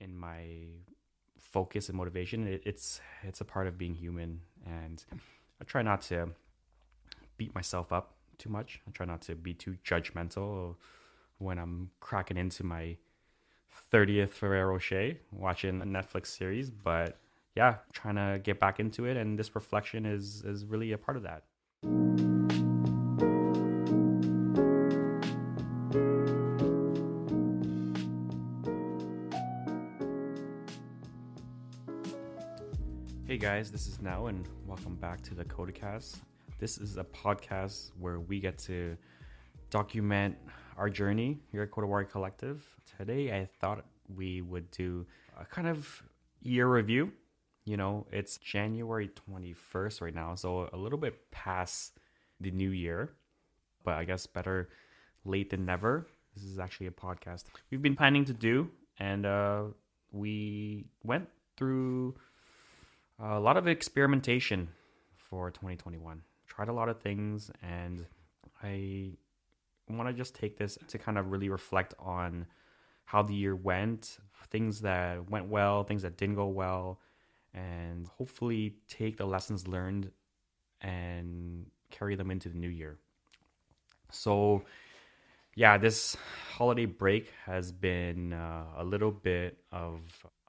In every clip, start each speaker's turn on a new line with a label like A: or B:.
A: in my focus and motivation. It's a part of being human, and I try not to beat myself up too much. I try not to be too judgmental when I'm cracking into my 30th Ferrero Rocher watching a Netflix series. But yeah, trying to get back into it, and this reflection is really a part of that. Hey guys, this is Now, and welcome back to the KodaCast. This is a podcast where we get to document our journey here at Koda Collective. Today, I thought we would do a kind of year review. You know, it's January 21st right now, so a little bit past the new year, but I guess better late than never. This is actually a podcast we've been planning to do, and we went through a lot of experimentation for 2021. Tried a lot of things, and I want to just take this to kind of really reflect on how the year went, things that went well, things that didn't go well, and hopefully take the lessons learned and carry them into the new year. So yeah, this holiday break has been a little bit of,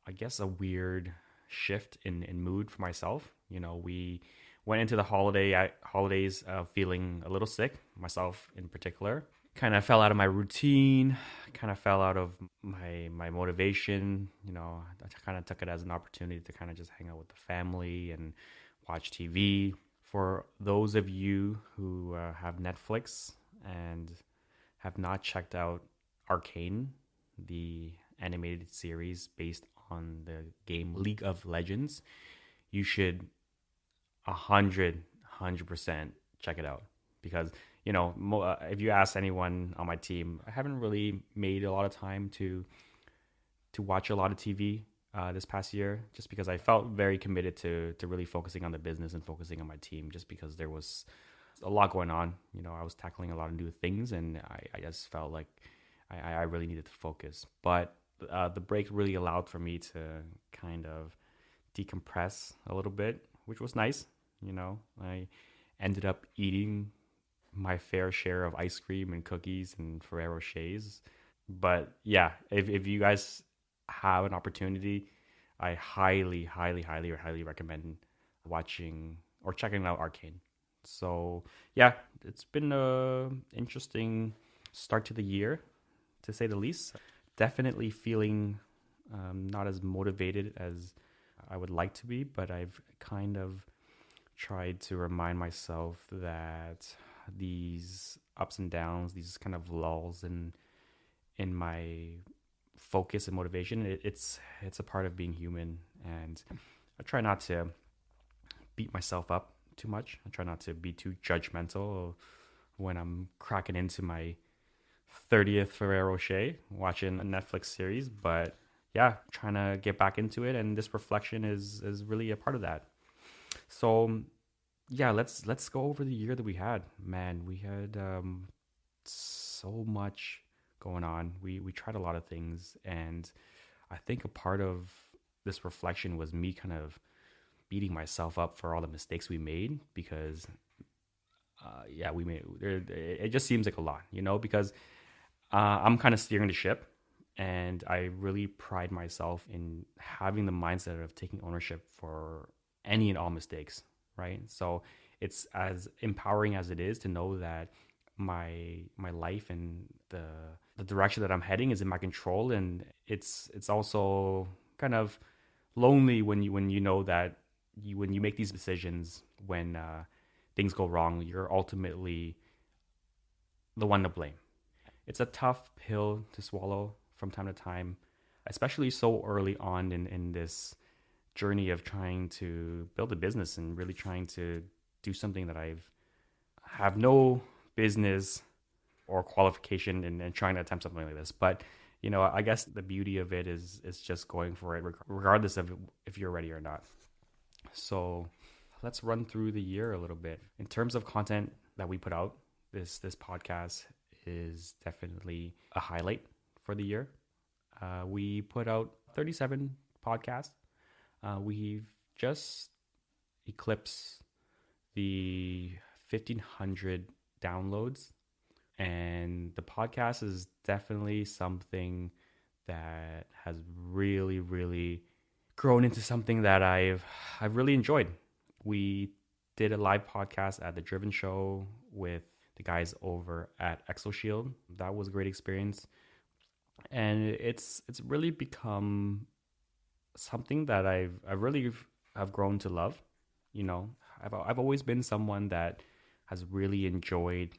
A: I guess, a weird shift in mood for myself. You know, we went into the holidays feeling a little sick, myself in particular. Kind of fell out of my routine, kind of fell out of my motivation. You know, I kind of took it as an opportunity to kind of just hang out with the family and watch TV. For those of you who have Netflix and have not checked out Arcane, the animated series based on the game League of Legends, you should 100% check it out. Because, you know, if you ask anyone on my team, I haven't really made a lot of time to watch a lot of TV this past year, just because I felt very committed to really focusing on the business and focusing on my team, just because there was a lot going on. You know, I was tackling a lot of new things, and I just felt like I really needed to focus. But the break really allowed for me to kind of decompress a little bit, which was nice. You know, I ended up eating my fair share of ice cream and cookies and Ferrero Rochers. But yeah, if you guys have an opportunity, I highly recommend watching or checking out Arcane. So yeah, it's been an interesting start to the year, to say the least. Definitely feeling not as motivated as I would like to be, but I've kind of tried to remind myself that these ups and downs, these kind of lulls in my focus and motivation, it's a part of being human, and I try not to beat myself up too much. I try not to be too judgmental when I'm cracking into my 30th Ferrero Rocher watching a Netflix series. But yeah, trying to get back into it, and this reflection is really a part of that. So yeah, let's go over the year that we had. Man, we had so much going on. We tried a lot of things, and I think a part of this reflection was me kind of beating myself up for all the mistakes we made, because yeah, we made it just seems like a lot, you know, because I'm kind of steering the ship, and I really pride myself in having the mindset of taking ownership for any and all mistakes, right? So it's as empowering as it is to know that my life and the direction that I'm heading is in my control, and it's also kind of lonely when you know that when you make these decisions, when things go wrong, you're ultimately the one to blame. It's a tough pill to swallow from time to time, especially so early on in this journey of trying to build a business and really trying to do something that I have no business or qualification in trying to attempt something like this. But, you know, I guess the beauty of it is just going for it, regardless of if you're ready or not. So let's run through the year a little bit. In terms of content that we put out, this podcast is definitely a highlight for the year. We put out 37 podcasts. We've just eclipsed the 1,500 downloads, and the podcast is definitely something that has really, really grown into something that I've really enjoyed. We did a live podcast at the Driven Show with the guys over at ExoShield. That was a great experience, and it's really become something that I've really have grown to love. You know, I've always been someone that has really enjoyed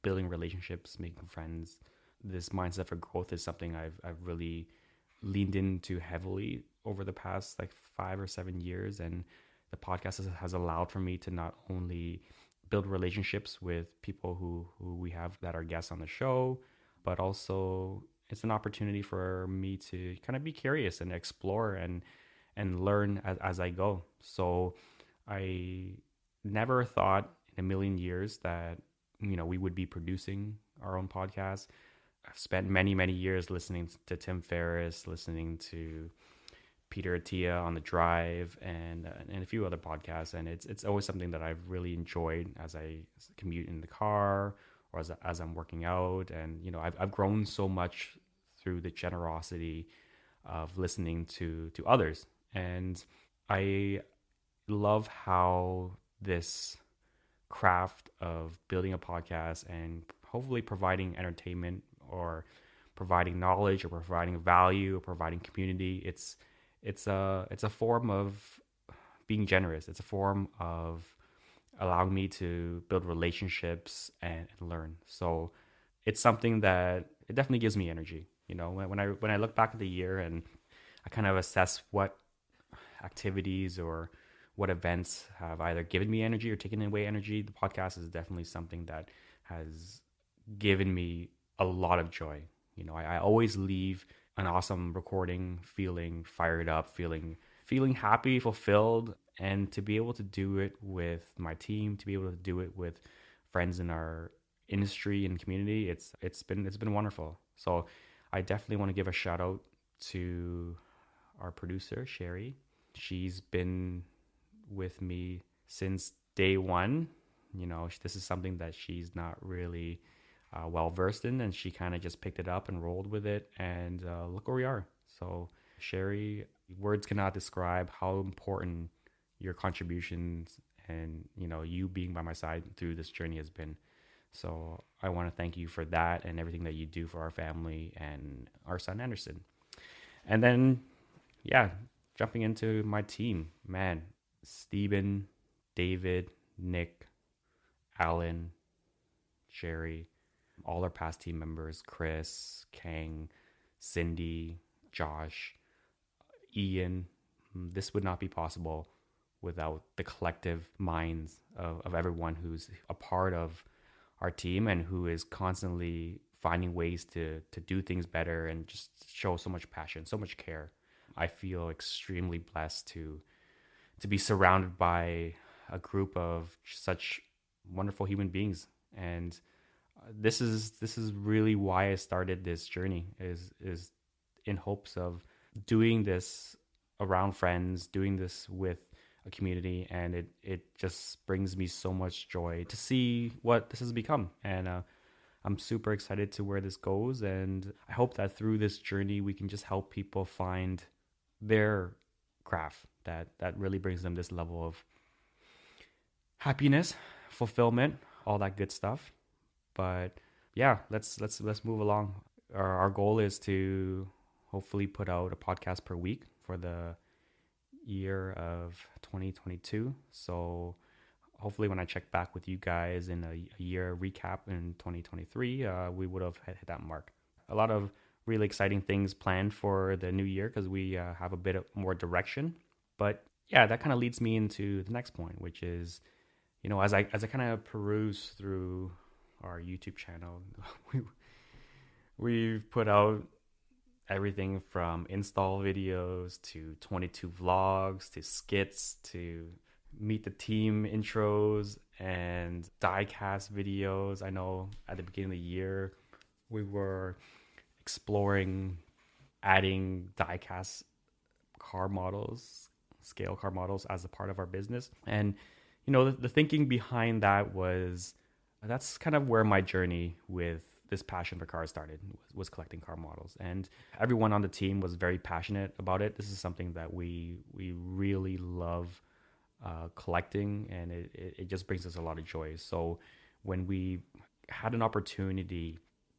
A: building relationships, making friends. This mindset for growth is something I've really leaned into heavily over the past like 5 or 7 years, and the podcast has allowed for me to not only build relationships with people who we have that are guests on the show, but also it's an opportunity for me to kind of be curious and explore and learn as I go. So I never thought in a million years that we would be producing our own podcast. I've spent many, many years listening to Tim Ferriss, listening to Peter Attia on The Drive, and a few other podcasts. And it's always something that I've really enjoyed as I commute in the car or as I'm working out. And, I've grown so much through the generosity of listening to others. And I love how this craft of building a podcast and hopefully providing entertainment or providing knowledge or providing value or providing community, it's a form of being generous. It's a form of allowing me to build relationships and learn. So it's something that it definitely gives me energy. When I look back at the year and I kind of assess what activities or what events have either given me energy or taken away energy, the podcast is definitely something that has given me a lot of joy. I always leave an awesome recording feeling fired up, feeling happy, fulfilled, and to be able to do it with my team, to be able to do it with friends in our industry and community, it's been wonderful. So I definitely want to give a shout out to our producer, Sherry. She's been with me since day one. This is something that she's not really well versed in, and she kind of just picked it up and rolled with it, and look where we are. So Sherry, words cannot describe how important your contributions and you being by my side through this journey has been. So I want to thank you for that and everything that you do for our family and our son Anderson. And then jumping into my team, man, Steven, David, Nick, Alan, Sherry, all our past team members, Chris, Kang, Cindy, Josh, Ian. This would not be possible without the collective minds of everyone who's a part of our team and who is constantly finding ways to do things better and just show so much passion, so much care. I feel extremely blessed to be surrounded by a group of such wonderful human beings. And this is really why I started this journey, is in hopes of doing this around friends, doing this with a community, and it just brings me so much joy to see what this has become. And I'm super excited to where this goes, and I hope that through this journey we can just help people find their craft that really brings them this level of happiness, fulfillment, all that good stuff. But yeah, let's move along. Our goal is to hopefully put out a podcast per week for the year of 2022. So hopefully when I check back with you guys in a year recap in 2023, we would have hit that mark. A lot of really exciting things planned for the new year because we have a bit of more direction. But yeah, that kind of leads me into the next point, which is, as I kind of peruse through our YouTube channel, we've put out everything from install videos to 22 vlogs to skits to meet the team intros and diecast videos. I know at the beginning of the year we were exploring adding diecast car models, scale car models as a part of our business. And, the thinking behind that was that's kind of where my journey with this passion for cars started was collecting car models. And everyone on the team was very passionate about it. This is something that we really love collecting, and it just brings us a lot of joy. So when we had an opportunity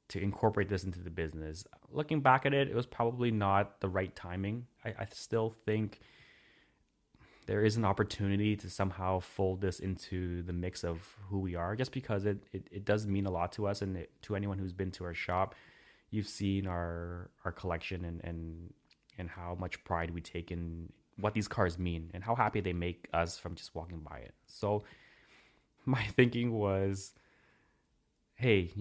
A: to incorporate this into the business, looking back at it, it was probably not the right timing. I still think there is an opportunity to somehow fold this into the mix of who we are, just because it does mean a lot to us. And to anyone who's been to our shop, you've seen our collection and how much pride we take in what these cars mean and how happy they make us from just walking by it. So my thinking was, hey,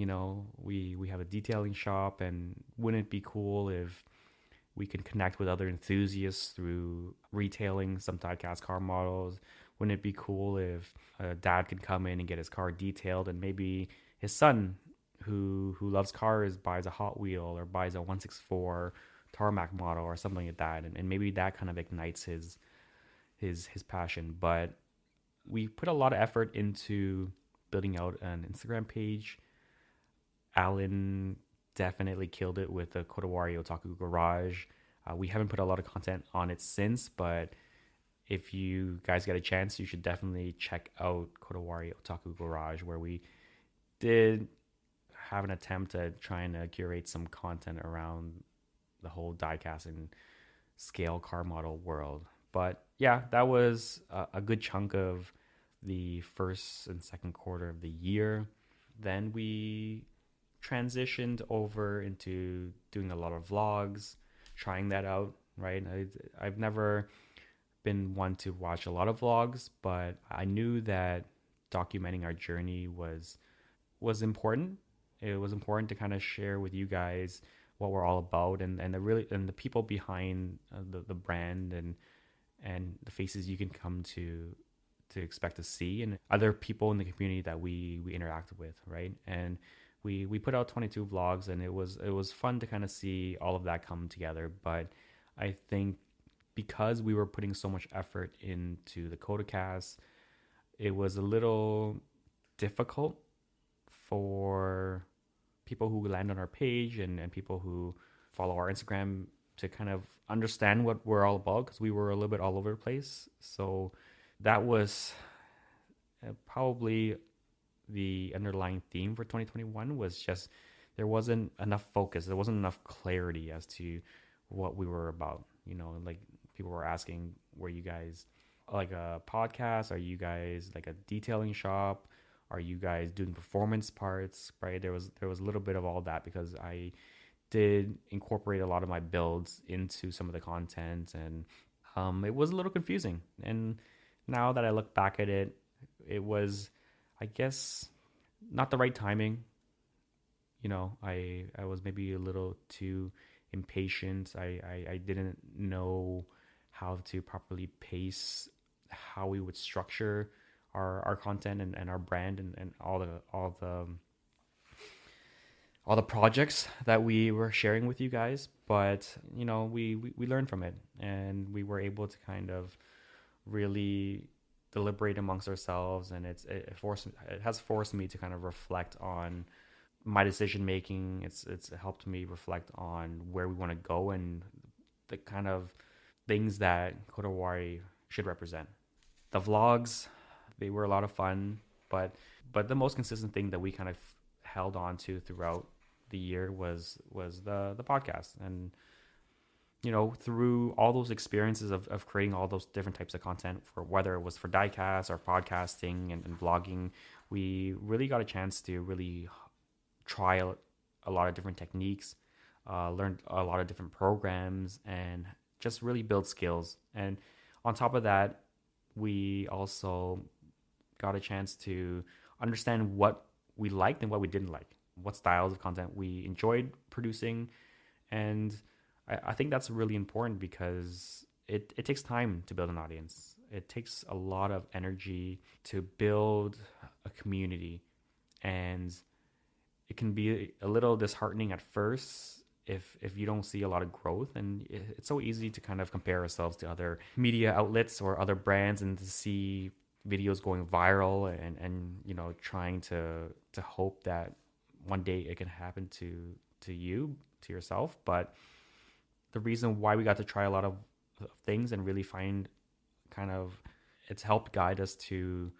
A: we have a detailing shop, and wouldn't it be cool if we can connect with other enthusiasts through retailing some diecast car models? Wouldn't it be cool if a dad could come in and get his car detailed, and maybe his son, who loves cars, buys a Hot Wheel or buys a 164 tarmac model or something like that, and maybe that kind of ignites his passion. But we put a lot of effort into building out an Instagram page. Alan definitely killed it with the Kodawari Otaku Garage. We haven't put a lot of content on it since, but if you guys get a chance, you should definitely check out Kodawari Otaku Garage, where we did have an attempt at trying to curate some content around the whole diecast and scale car model world. But yeah, that was a good chunk of the first and second quarter of the year. Then we transitioned over into doing a lot of vlogs, trying that out, right? I've never been one to watch a lot of vlogs, but I knew that documenting our journey was important. It was important to kind of share with you guys what we're all about, and the people behind the brand, and the faces you can come to expect to see, and other people in the community that we interact with, right? And we put out 22 vlogs, and it was fun to kind of see all of that come together. But I think because we were putting so much effort into the KodaCast, it was a little difficult for people who land on our page and people who follow our Instagram to kind of understand what we're all about, because we were a little bit all over the place. So that was probably the underlying theme for 2021, was just there wasn't enough focus. There wasn't enough clarity as to what we were about. Like people were asking, were you guys like a podcast? Are you guys like a detailing shop? Are you guys doing performance parts? Right? There was a little bit of all that, because I did incorporate a lot of my builds into some of the content, and it was a little confusing. And now that I look back at it, it was, I guess, not the right timing. I was maybe a little too impatient. I didn't know how to properly pace how we would structure our content and our brand, and all the projects that we were sharing with you guys. But we learned from it, and we were able to kind of really deliberate amongst ourselves, and it has forced me to kind of reflect on my decision making. It's helped me reflect on where we want to go and the kind of things that Kodawari should represent. The vlogs, they were a lot of fun, but the most consistent thing that we kind of held on to throughout the year was the podcast. And through all those experiences of creating all those different types of content, for whether it was for diecast or podcasting and vlogging, we really got a chance to really try a lot of different techniques, learn a lot of different programs, and just really build skills. And on top of that, we also got a chance to understand what we liked and what we didn't like, what styles of content we enjoyed producing. And I think that's really important, because it takes time to build an audience. It takes a lot of energy to build a community, and it can be a little disheartening at first if you don't see a lot of growth, and it's so easy to kind of compare ourselves to other media outlets or other brands and to see videos going viral and trying to hope that one day it can happen to you, to yourself. But the reason why we got to try a lot of things and really find kind of, it's helped guide us to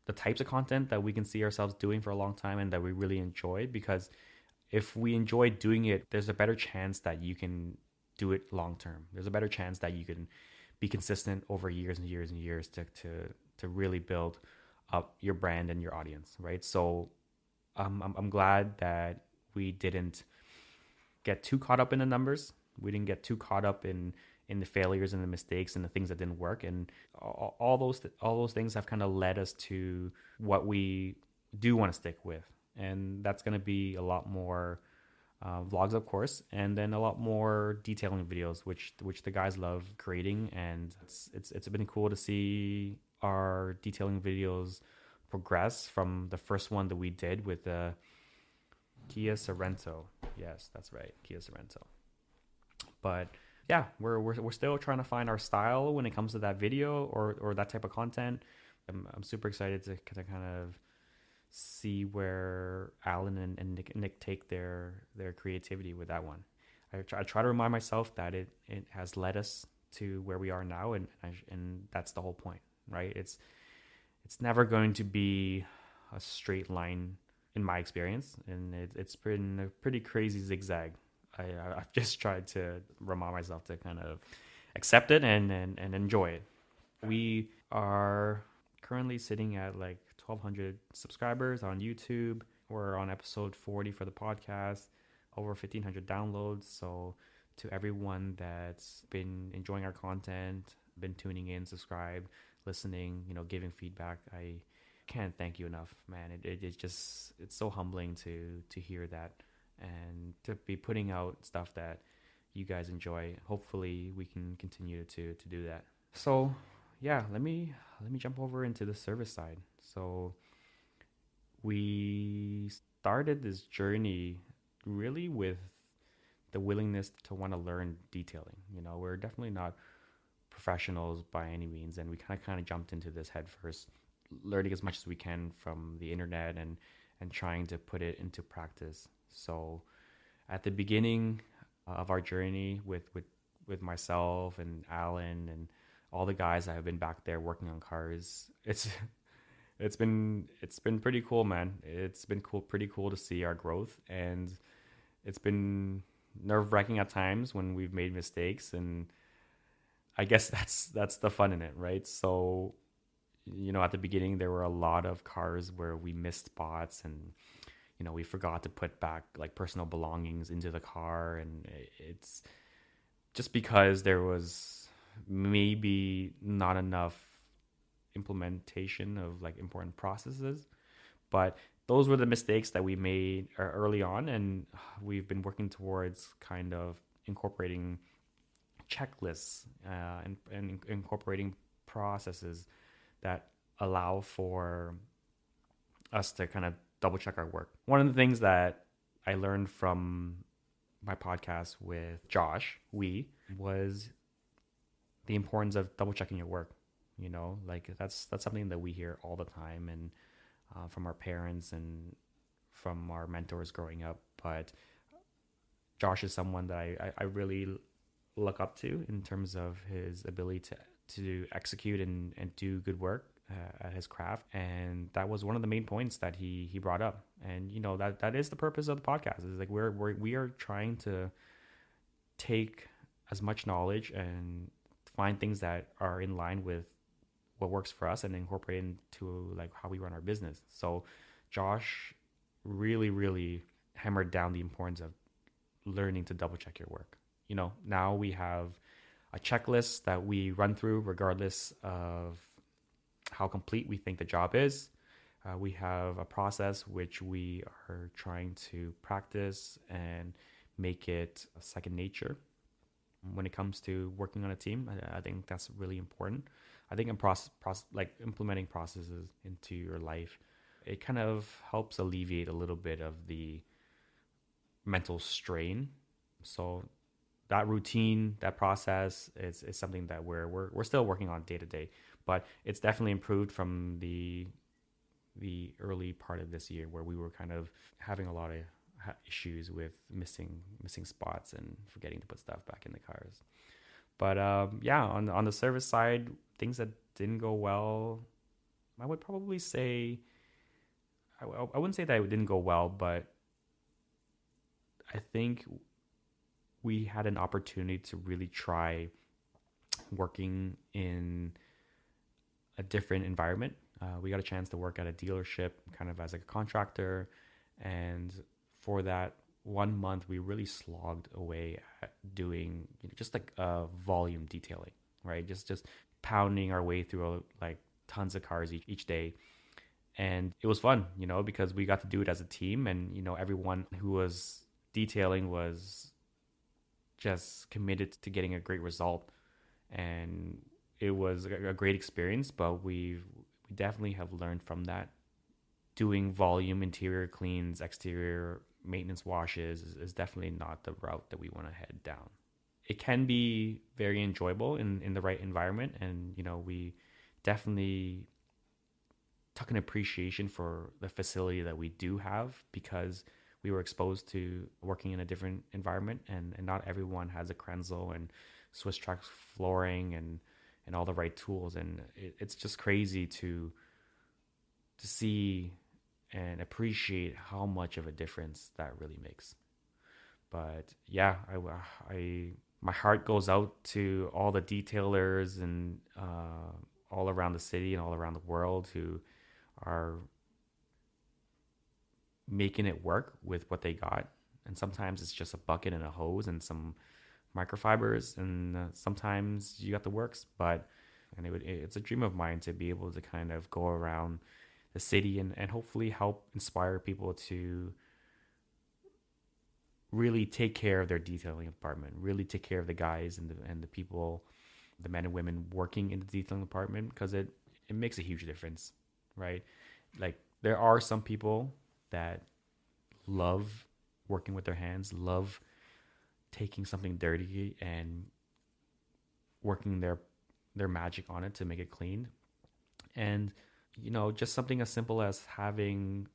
A: the types of content that we can see ourselves doing for a long time and that we really enjoy. Because if we enjoy doing it, there's a better chance that you can do it long term. There's a better chance that you can be consistent over years and years and years to really build up your brand and your audience, right? So I'm glad that we didn't get too caught up in the numbers. We didn't get too caught up in the failures and the mistakes and the things that didn't work. And all those things have kind of led us to what we do want to stick with. And that's going to be a lot more vlogs, of course, and then a lot more detailing videos, which the guys love creating. And it's been cool to see our detailing videos progress from the first one that we did with the Kia Sorento. Yes, that's right, Kia Sorento. But yeah, we're still trying to find our style when it comes to that video or that type of content. I'm super excited to kind of see where Alan and Nick take their creativity with that one. I try to remind myself that it has led us to where we are now, and that's the whole point, right? It's never going to be a straight line in my experience, and it's been a pretty crazy zigzag. I've just tried to remind myself to kind of accept it and enjoy it. We are currently sitting at like 1,200 subscribers on YouTube. We're on episode 40 for the podcast, over 1,500 downloads. So to everyone that's been enjoying our content, been tuning in, subscribe, listening, giving feedback, I can't thank you enough, man. It's so humbling to hear that and to be putting out stuff that you guys enjoy. Hopefully we can continue to do that. So yeah, let me jump over into the service side. So we started this journey really with the willingness to want to learn detailing. We're definitely not professionals by any means, and we kind of jumped into this head first, learning as much as we can from the internet and trying to put it into practice. So at the beginning of our journey with myself and Alan and all the guys that have been back there working on cars, it's been pretty cool, man. It's been pretty cool to see our growth, and it's been nerve-wracking at times when we've made mistakes, and I guess that's the fun in it, right? So at the beginning there were a lot of cars where we missed spots, and we forgot to put back like personal belongings into the car, and it's just because there was maybe not enough implementation of like important processes. But those were the mistakes that we made early on, and we've been working towards kind of incorporating checklists and incorporating processes that allow for us to kind of double check our work. One of the things that I learned from my podcast with Josh was the importance of double checking your work. Like that's something that we hear all the time, and from our parents and from our mentors growing up. But Josh is someone that I really look up to in terms of his ability to execute and do good work at his craft. And that was one of the main points that he brought up. And that is the purpose of the podcast. Is like we are trying to take as much knowledge and find things that are in line with what works for us and incorporate into like how we run our business. So Josh really, really hammered down the importance of learning to double check your work. Now we have a checklist that we run through regardless of how complete we think the job is. We have a process which we are trying to practice and make it a second nature. When it comes to working on a team, I think that's really important. I think in like implementing processes into your life, it kind of helps alleviate a little bit of the mental strain. So that routine, that process is something that we're still working on day to day, but it's definitely improved from the early part of this year where we were kind of having a lot of issues with missing spots and forgetting to put stuff back in the cars. But yeah, on the service side, things that didn't go well, I would probably say I wouldn't say that it didn't go well, but I think we had an opportunity to really try working in a different environment. We got a chance to work at a dealership kind of as like a contractor. And for that 1 month, we really slogged away at doing just like volume detailing, right? Just pounding our way through like tons of cars each day. And it was fun, because we got to do it as a team. And, everyone who was detailing was just committed to getting a great result. And it was a great experience, but we definitely have learned from that. Doing volume interior cleans, exterior maintenance washes is definitely not the route that we want to head down. It can be very enjoyable in the right environment, and we definitely took an appreciation for the facility that we do have because we were exposed to working in a different environment, and not everyone has a Krenzel and Swiss Track flooring and all the right tools, and it's just crazy to see and appreciate how much of a difference that really makes. But yeah, I my heart goes out to all the detailers and all around the city and all around the world who are making it work with what they got. And sometimes it's just a bucket and a hose and some microfibers, and sometimes you got the works. But it's a dream of mine to be able to kind of go around the city and hopefully help inspire people to really take care of their detailing department, really take care of the guys and the people, the men and women working in the detailing department, because it makes a huge difference, right? Like there are some people that love working with their hands, love taking something dirty and working their magic on it to make it clean. And just something as simple as having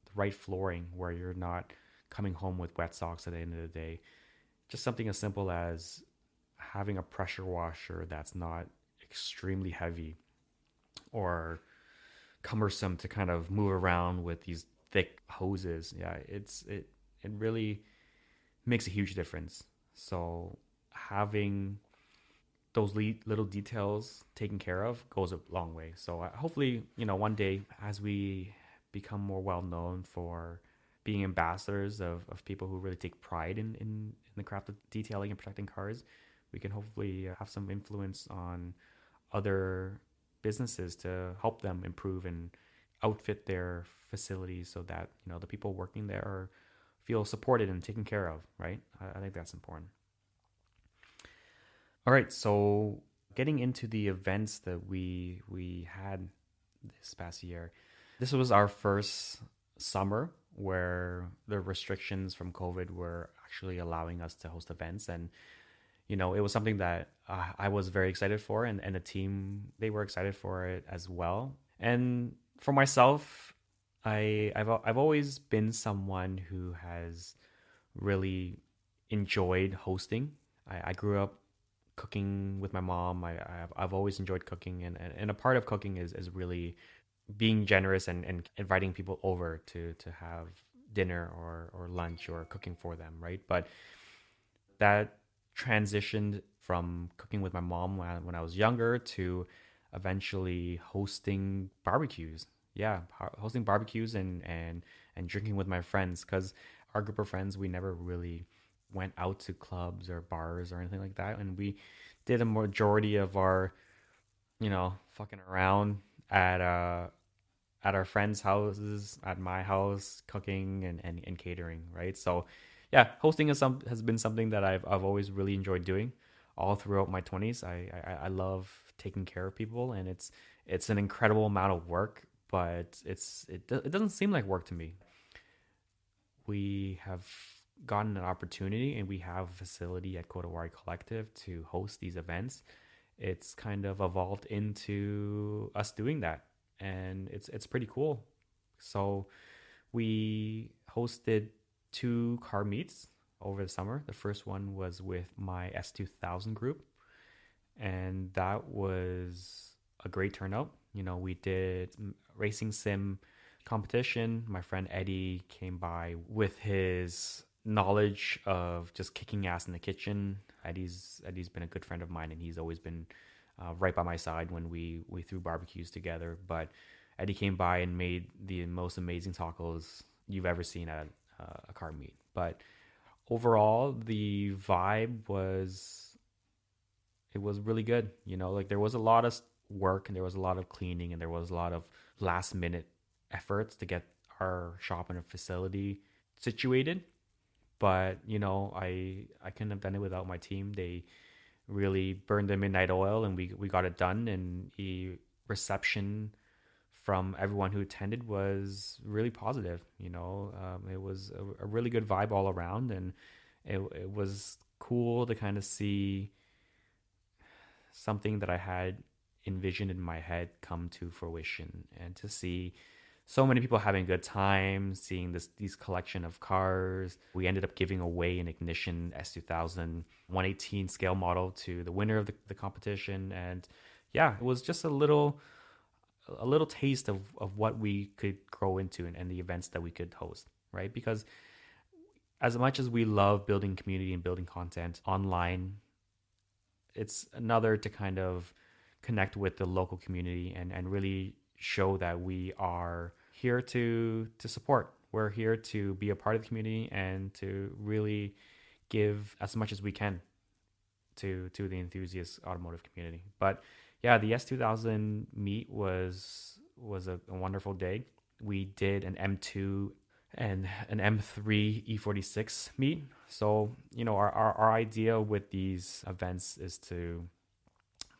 A: the right flooring where you're not coming home with wet socks at the end of the day. Just something as simple as having a pressure washer that's not extremely heavy or cumbersome to kind of move around with these thick hoses. Yeah, it really makes a huge difference. So having those little details taken care of goes a long way. So hopefully, one day as we become more well known for being ambassadors of people who really take pride in the craft of detailing and protecting cars, we can hopefully have some influence on other businesses to help them improve and outfit their facilities so that the people working there feel supported and taken care of. Right? I think that's important. All right, so getting into the events that we had this past year. This was our first summer where the restrictions from COVID were actually allowing us to host events, and it was something that I was very excited for, and the team, they were excited for it as well. And for myself, I've always been someone who has really enjoyed hosting. I grew up cooking with my mom. I've always enjoyed cooking, and a part of cooking is really being generous and inviting people over to have dinner or lunch or cooking for them, right? But that transitioned from cooking with my mom when I was younger to eventually hosting barbecues. Yeah, hosting barbecues and drinking with my friends, because our group of friends, we never really went out to clubs or bars or anything like that, and we did a majority of our fucking around at at our friends' houses, at my house, cooking and catering, right? So, yeah, hosting has been something that I've always really enjoyed doing all throughout my 20s. I love taking care of people, and it's an incredible amount of work, but it doesn't seem like work to me. We have gotten an opportunity and we have a facility at Kodawari Collective to host these events, it's kind of evolved into us doing that, and it's pretty cool. So we hosted two car meets over the summer. The first one was with my S2000 group, and that was a great turnout. You know, we did racing sim competition. My friend Eddie came by with his knowledge of just kicking ass in the kitchen. Eddie's been a good friend of mine, and he's always been right by my side when we threw barbecues together. But Eddie came by and made the most amazing tacos you've ever seen at a car meet. But overall, the vibe was it was really good. You know, like there was a lot of work and there was a lot of cleaning and there was a lot of last minute efforts to get our shop and a facility situated. But you know, I couldn't have done it without my team. They really burned the midnight oil, and we got it done. And the reception from everyone who attended was really positive. You know, it was a really good vibe all around, and it was cool to kind of see something that I had envisioned in my head come to fruition, and to see so many people having a good time, seeing these collection of cars. We ended up giving away an Ignition S2000 118 scale model to the winner of the competition. And yeah, it was just a little taste of what we could grow into, and the events that we could host, right? Because as much as we love building community and building content online, it's another to kind of connect with the local community, and really show that we are here to support. We're here to be a part of the community and to really give as much as we can to the enthusiast automotive community. But yeah, the S2000 meet was a wonderful day. We did an M2 and an M3 E46 meet. So, you know, our idea with these events is to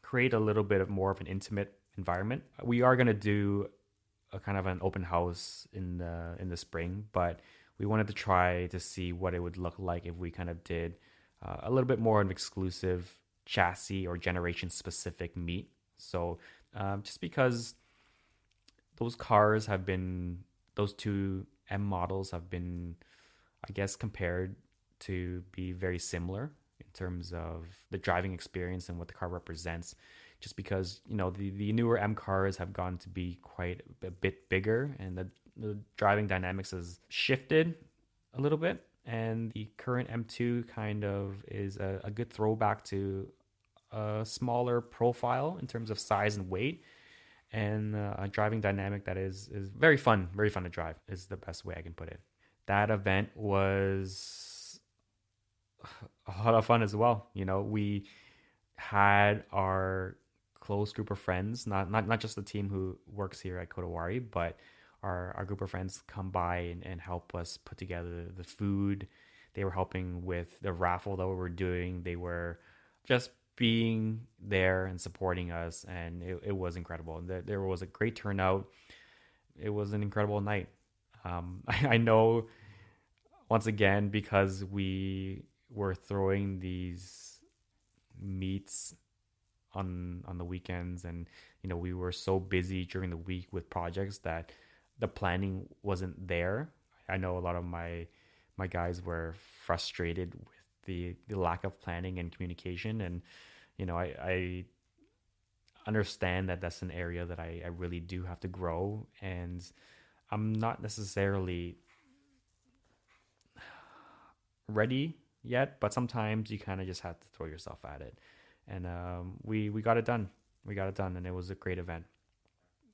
A: create a little bit of more of an intimate environment. We are going to do a kind of an open house in the spring, but we wanted to try to see what it would look like if we kind of did a little bit more of an exclusive chassis or generation specific meet. So just because those two M models have been, I guess, compared to be very similar in terms of the driving experience and what the car represents. Just because, you know, the newer M cars have gone to be quite a bit bigger, and the driving dynamics has shifted a little bit. And the current M2 kind of is a good throwback to a smaller profile in terms of size and weight, and a driving dynamic that is very fun to drive, is the best way I can put it. That event was a lot of fun as well. You know, we had our close group of friends, not just the team who works here at Kodawari, but our group of friends come by and help us put together the food. They were helping with the raffle that we were doing. They were just being there and supporting us, and it was incredible. There was a great turnout. It was an incredible night. I know, once again, because we were throwing these meets on the weekends, and you know, we were so busy during the week with projects that the planning wasn't there. I know a lot of my guys were frustrated with the lack of planning and communication, and you know, I understand that that's an area that I really do have to grow, and I'm not necessarily ready yet, but sometimes you kind of just have to throw yourself at it. And we got it done. We got it done, and it was a great event.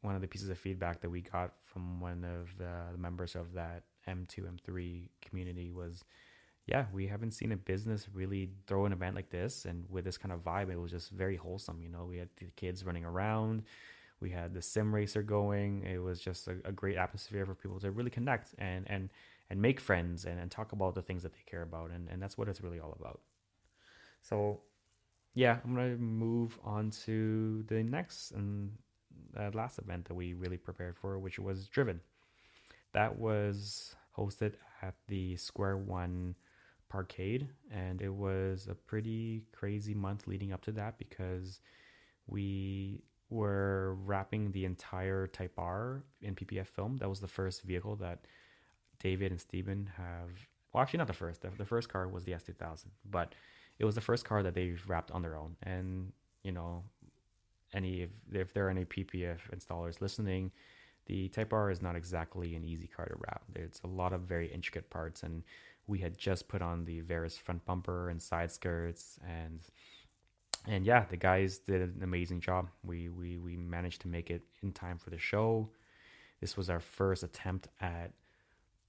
A: One of the pieces of feedback that we got from one of the members of that M2, M3 community was, yeah, we haven't seen a business really throw an event like this, and with this kind of vibe, it was just very wholesome. You know, we had the kids running around, we had the sim racer going. It was just a great atmosphere for people to really connect and make friends, and talk about the things that they care about, and that's what it's really all about. So yeah, I'm gonna move on to the next and last event that we really prepared for, which was Driven. That was hosted at the Square One Parkade, and it was a pretty crazy month leading up to that because we were wrapping the entire Type R in PPF film. That was the first vehicle that David and Steven have. Well, actually, not the first. The first car was the S2000, but it was the first car that they've wrapped on their own. And you know, if there are any PPF installers listening, the Type R is not exactly an easy car to wrap. There's a lot of very intricate parts, and we had just put on the Veris front bumper and side skirts, and yeah, the guys did an amazing job. We managed to make it in time for the show. This was our first attempt at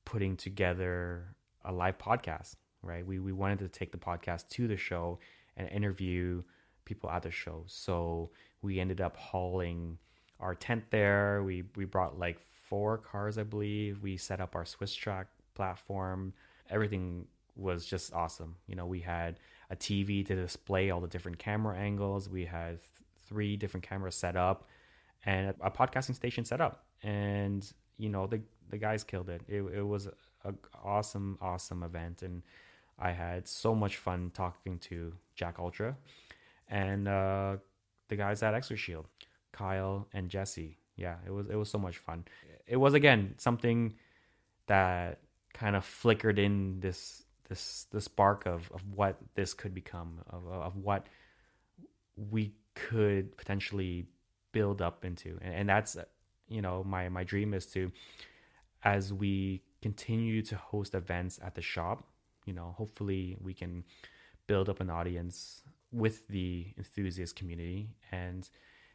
A: putting together a live podcast, right? We wanted to take the podcast to the show and interview people at the show. So we ended up hauling our tent there. We brought like 4 cars, I believe. We set up our Swiss track platform. Everything was just awesome. You know, we had a TV to display all the different camera angles. We had 3 different cameras set up and a podcasting station set up. And, you know, the guys killed it. It was an awesome event. And I had so much fun talking to Jack Ultra and the guys at Extra Shield, Kyle and Jesse. Yeah, it was so much fun. It was, again, something that kind of flickered in the spark of what this could become, of what we could potentially build up into. And that's, you know, my dream is to, as we continue to host events at the shop, you know, hopefully we can build up an audience with the enthusiast community and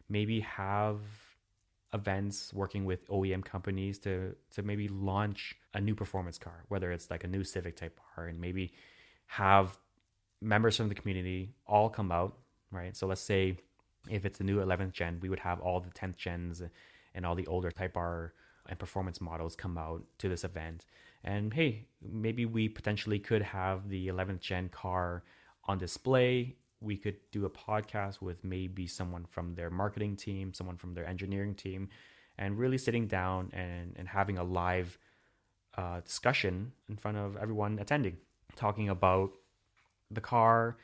A: maybe have events working with OEM companies to maybe launch a new performance car, whether it's like a new Civic Type R, and maybe have members from the community all come out, right? So let's say if it's the new 11th gen, we would have all the 10th gens and all the older Type R and performance models come out to this event. And hey, maybe we potentially could have the 11th gen car on display. We could do a podcast with maybe someone from their marketing team, someone from their engineering team, and really sitting down and having a live discussion in front of everyone attending, talking about the car,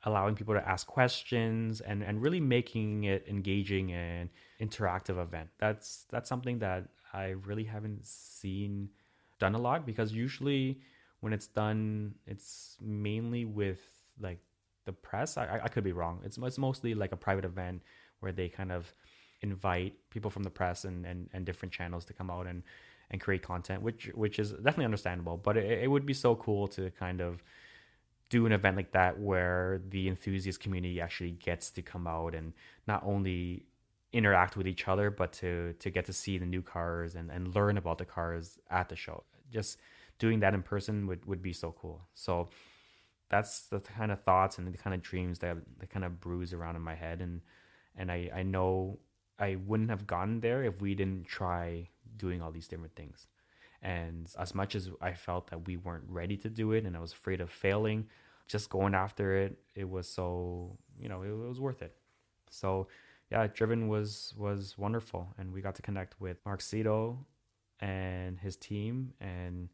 A: allowing people to ask questions, and really making it engaging and interactive event. That's something that I really haven't seen done a lot, because usually when it's done, it's mainly with like the press. I could be wrong. It's mostly like a private event where they kind of invite people from the press and different channels to come out and create content, which is definitely understandable. But it would be so cool to kind of do an event like that where the enthusiast community actually gets to come out and not only interact with each other, but to get to see the new cars and learn about the cars at the show. Just doing that in person would be so cool. So that's the kind of thoughts and the kind of dreams that kind of bruise around in my head. And I know I wouldn't have gotten there if we didn't try doing all these different things. And as much as I felt that we weren't ready to do it and I was afraid of failing, just going after it, it was so, you know, it was worth it. So yeah, Driven was wonderful. And we got to connect with Mark Cito and his team, and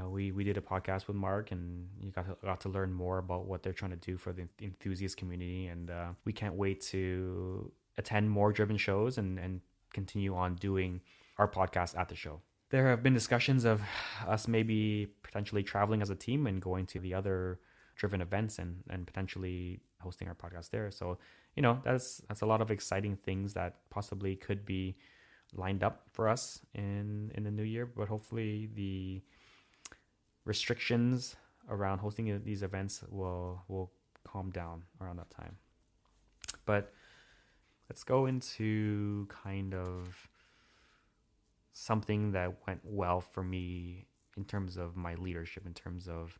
A: we did a podcast with Mark, and you got to learn more about what they're trying to do for the enthusiast community. And we can't wait to attend more Driven shows and continue on doing our podcast at the show. There have been discussions of us maybe potentially traveling as a team and going to the other Driven events and potentially hosting our podcast there. So, you know, that's a lot of exciting things that possibly could be lined up for us in the new year. But hopefully the restrictions around hosting these events will calm down around that time. But let's go into kind of something that went well for me in terms of my leadership, in terms of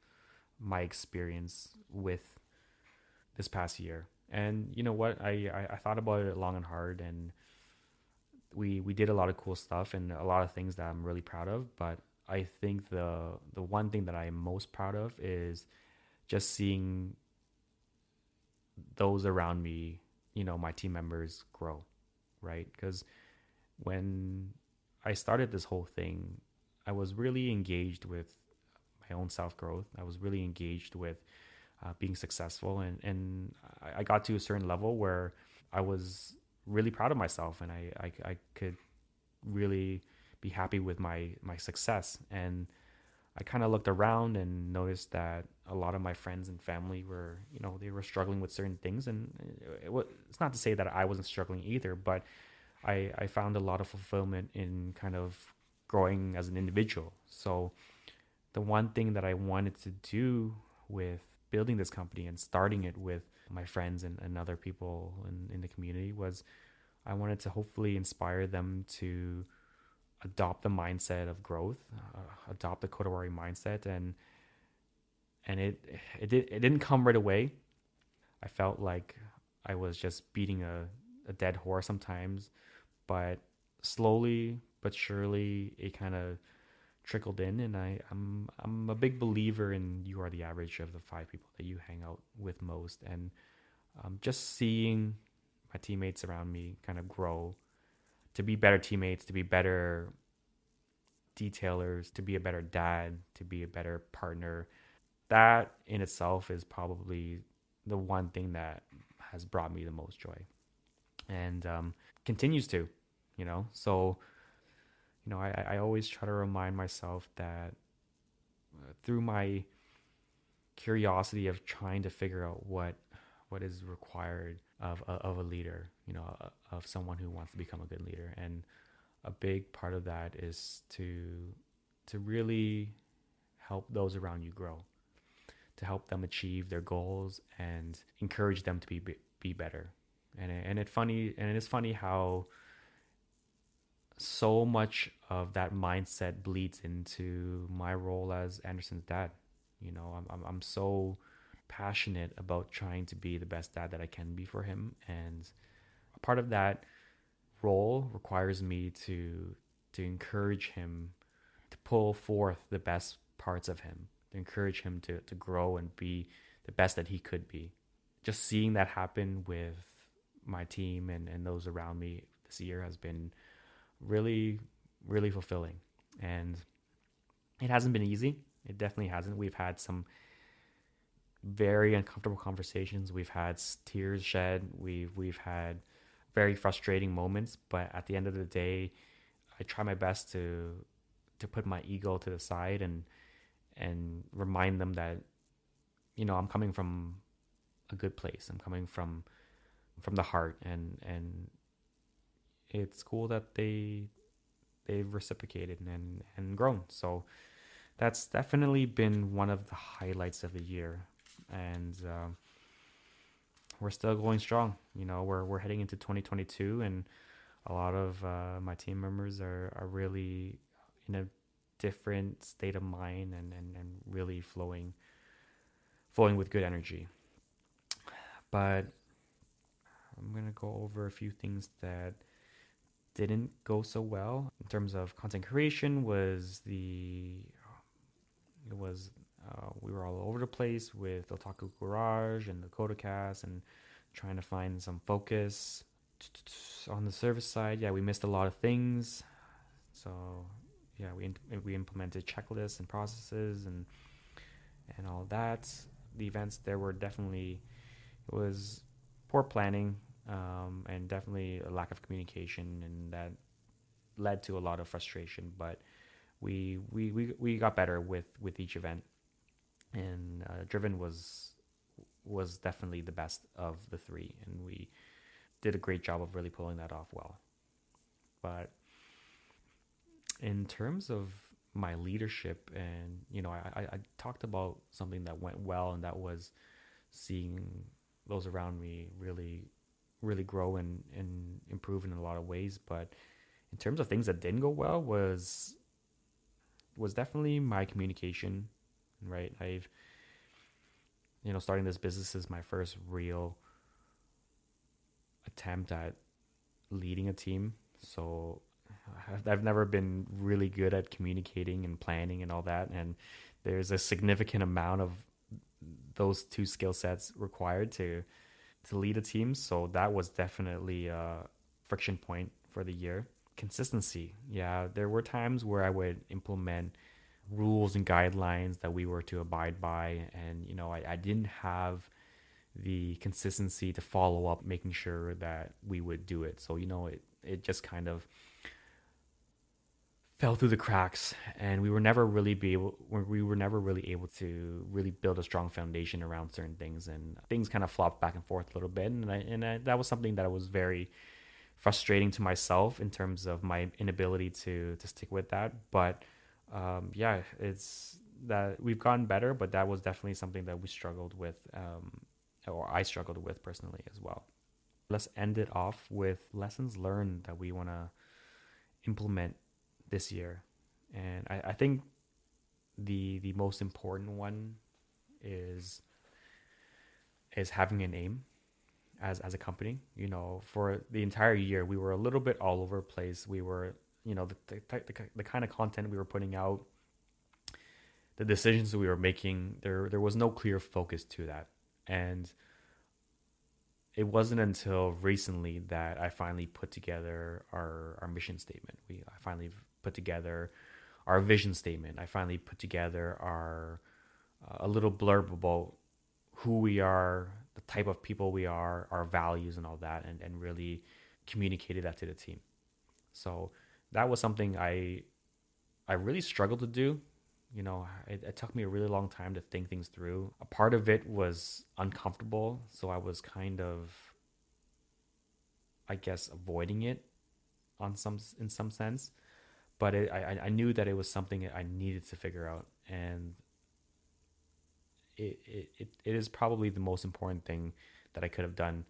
A: my experience with this past year. And you know what? I thought about it long and hard, and we did a lot of cool stuff and a lot of things that I'm really proud of. But I think the one thing that I am most proud of is just seeing those around me, you know, my team members grow, right? Because when I started this whole thing, I was really engaged with my own self growth. I was really engaged with being successful, and I got to a certain level where I was really proud of myself, and I could really be happy with my success. And I kind of looked around and noticed that a lot of my friends and family were, they were struggling with certain things. And it's not to say that I wasn't struggling either, but I found a lot of fulfillment in kind of growing as an individual. So the one thing that I wanted to do with building this company and starting it with my friends and other people in the community was I wanted to hopefully inspire them to adopt the mindset of growth, adopt the Kodawari mindset, and it didn't come right away. I felt like I was just beating a dead horse sometimes, but slowly but surely it kind of trickled in, and I'm a big believer in you are the average of the five people that you hang out with most, and just seeing my teammates around me kind of grow to be better teammates, to be better detailers, to be a better dad, to be a better partner. That in itself is probably the one thing that has brought me the most joy, and continues to, So, I always try to remind myself that through my curiosity of trying to figure out what is required of a leader, of someone who wants to become a good leader, and a big part of that is to really help those around you grow, to help them achieve their goals and encourage them to be better. And it is funny how so much of that mindset bleeds into my role as Anderson's dad. I'm so passionate about trying to be the best dad that I can be for him, and a part of that role requires me to encourage him to pull forth the best parts of him, to encourage him to grow and be the best that he could be. Just seeing that happen with my team and those around me this year has been really, really fulfilling. And it hasn't been easy. It definitely hasn't. We've had some very uncomfortable conversations. We've had tears shed. We've had very frustrating moments, but at the end of the day, I try my best to put my ego to the side and remind them that I'm coming from a good place. I'm coming from the heart, and it's cool that they've reciprocated and grown. So that's definitely been one of the highlights of the year, and we're still going strong. We're heading into 2022, and a lot of my team members are really in a different state of mind and really flowing with good energy. But I'm gonna go over a few things that didn't go so well in terms of content creation. We were all over the place with Otaku Garage and the KodaCast and trying to find some focus on the service side. Yeah, we missed a lot of things. So yeah, we implemented checklists and processes and all that. The events there were definitely, it was poor planning, and definitely a lack of communication, and that led to a lot of frustration. But we got better with each event, and Driven was definitely the best of the three, and we did a great job of really pulling that off well. But in terms of my leadership, and I talked about something that went well, and that was seeing those around me really grow and improve in a lot of ways. But in terms of things that didn't go well was definitely my communication. Right, I've starting this business is my first real attempt at leading a team. So I've never been really good at communicating and planning and all that. And there's a significant amount of those two skill sets required to lead a team. So that was definitely a friction point for the year. Consistency. Yeah, there were times where I would implement rules and guidelines that we were to abide by. And, I didn't have the consistency to follow up, making sure that we would do it. So, it just kind of fell through the cracks, and we were never really able to really build a strong foundation around certain things, and things kind of flopped back and forth a little bit. And that was something that was very frustrating to myself in terms of my inability to stick with that. But yeah, it's that we've gotten better, but that was definitely something that we struggled with, or I struggled with personally as well. Let's end it off with lessons learned that we want to implement this year. And I think the most important one is having an aim as a company. For the entire year, we were a little bit all over the place. We were, the kind of content we were putting out, the decisions that we were making, there was no clear focus to that. And it wasn't until recently that I finally put together our mission statement. I finally put together our vision statement. I finally put together our a little blurb about who we are, the type of people we are, our values, and all that, and really communicated that to the team. So that was something I really struggled to do. It took me a really long time to think things through. A part of it was uncomfortable, so I was kind of, I guess, avoiding it in some sense. But I knew that it was something I needed to figure out, and it is probably the most important thing that I could have done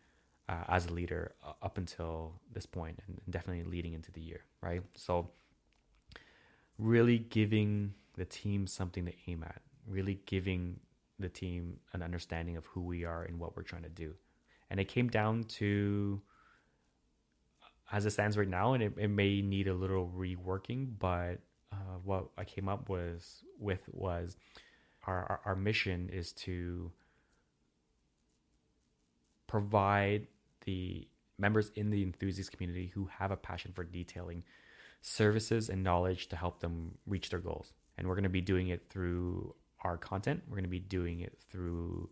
A: as a leader up until this point, and definitely leading into the year, right? So really giving the team something to aim at, really giving the team an understanding of who we are and what we're trying to do. And it came down to, as it stands right now, and it may need a little reworking, but what I came up with was our mission is to provide the members in the enthusiast community who have a passion for detailing services and knowledge to help them reach their goals. And we're going to be doing it through our content. We're going to be doing it through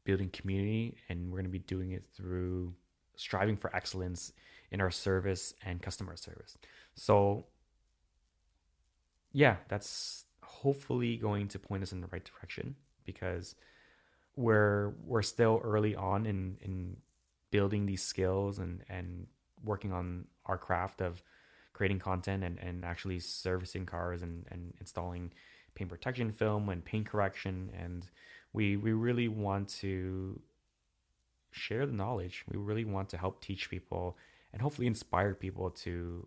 A: building community, and we're going to be doing it through striving for excellence in our service and customer service. So yeah, that's hopefully going to point us in the right direction, because we're still early on in building these skills and working on our craft of creating content and actually servicing cars and installing paint protection film and paint correction. And we really want to share the knowledge. We really want to help teach people and hopefully inspire people to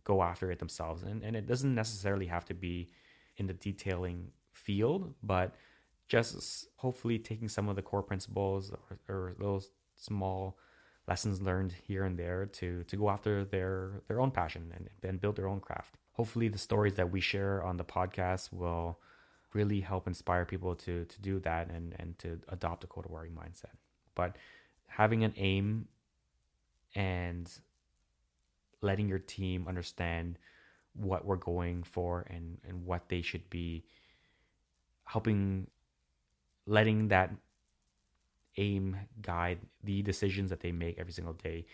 A: go after it themselves. And it doesn't necessarily have to be in the detailing field, but just hopefully taking some of the core principles or those small lessons learned here and there to go after their own passion and build their own craft. Hopefully the stories that we share on the podcast will really help inspire people to do that and to adopt a Kodawari mindset. But having an aim and letting your team understand what we're going for and what they should be, helping, letting that aim guide the decisions that they make every single day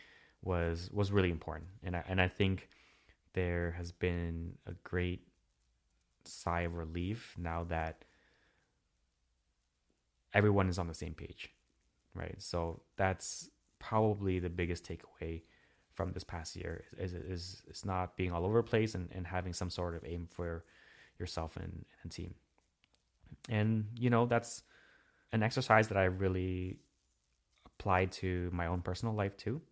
A: was really important. And I think there has been a great sigh of relief now that everyone is on the same page, right? So that's probably the biggest takeaway from this past year is it's not being all over the place and having some sort of aim for yourself and team. And that's an exercise that I really applied to my own personal life too.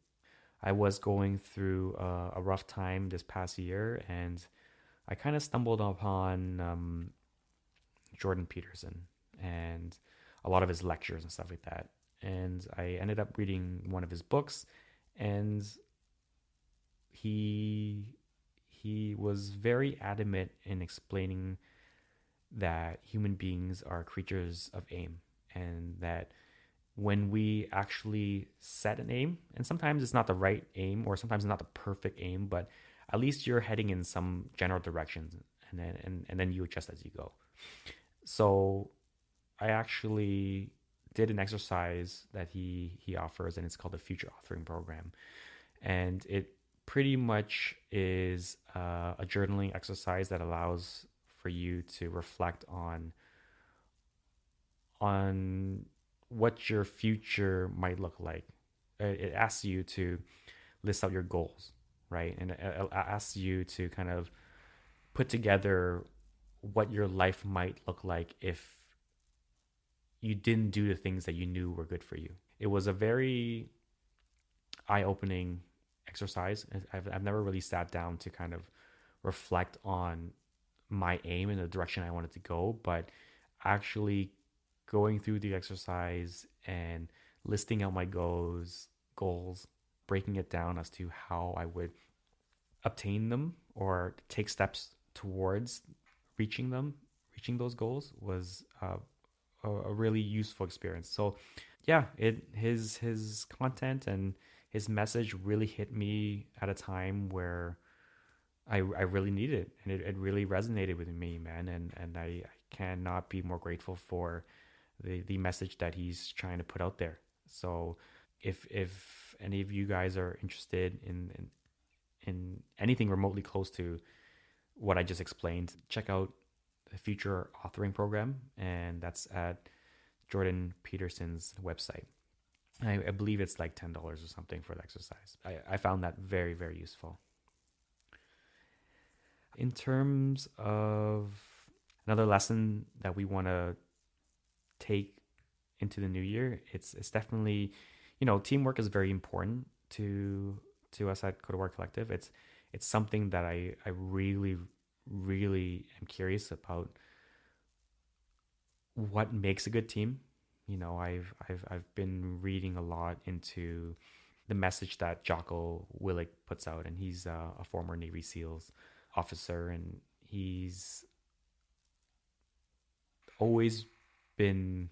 A: I was going through a rough time this past year, and I kind of stumbled upon Jordan Peterson and a lot of his lectures and stuff like that. And I ended up reading one of his books, and he was very adamant in explaining that human beings are creatures of aim, and that when we actually set an aim, and sometimes it's not the right aim or sometimes it's not the perfect aim, but at least you're heading in some general directions. and then you adjust as you go. So I actually did an exercise that he offers, and it's called the Future Authoring Program, and it pretty much is a journaling exercise that allows for you to reflect on what your future might look like. It asks you to list out your goals, right? And it asks you to kind of put together what your life might look like if you didn't do the things that you knew were good for you. It was a very eye-opening exercise. I've never really sat down to kind of reflect on my aim and the direction I wanted to go, but actually going through the exercise and listing out my goals, breaking it down as to how I would obtain them or take steps towards reaching those goals was a really useful experience. So yeah, his content and his message really hit me at a time where I really needed it, and it really resonated with me, man. And I cannot be more grateful for the message that he's trying to put out there. So if any of you guys are interested in anything remotely close to what I just explained, check out the Future Authoring Program, and that's at Jordan Peterson's website. I believe it's like $10 or something for the exercise. I found that very, very useful. In terms of another lesson that we want to take into the new year, it's definitely, teamwork is very important to us at Kodawar Collective. It's something that I really, really am curious about what makes a good team. I've been reading a lot into the message that Jocko Willick puts out, and he's a former Navy SEALs officer, and he's always been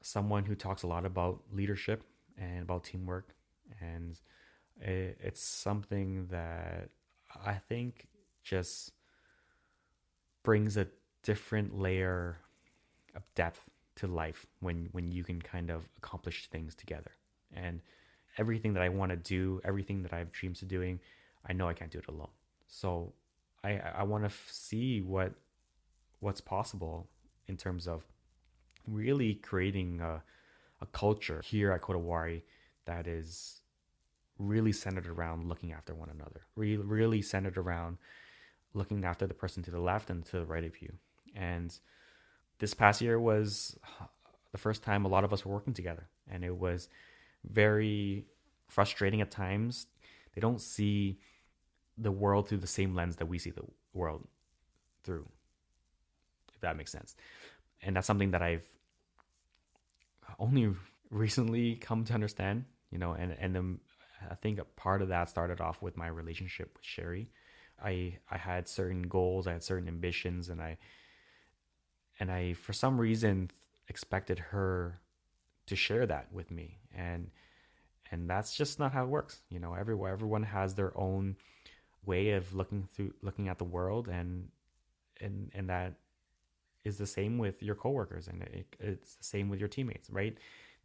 A: someone who talks a lot about leadership and about teamwork, and it's something that I think just brings a different layer of depth to life when you can kind of accomplish things together. And everything that I want to do, everything that I have dreams of doing, I know I can't do it alone. So I want to see what's possible in terms of really creating a culture here at Kodawari that is really centered around looking after one another, really centered around looking after the person to the left and to the right of you. And this past year was the first time a lot of us were working together, and it was very frustrating at times. They don't see the world through the same lens that we see the world through, if that makes sense. And that's something that I've only recently come to understand, and then I think a part of that started off with my relationship with Sherry. I had certain goals, I had certain ambitions, and I for some reason expected her to share that with me, and that's just not how it works. Everyone has their own way of looking at the world, and that is the same with your coworkers, and it's the same with your teammates, right?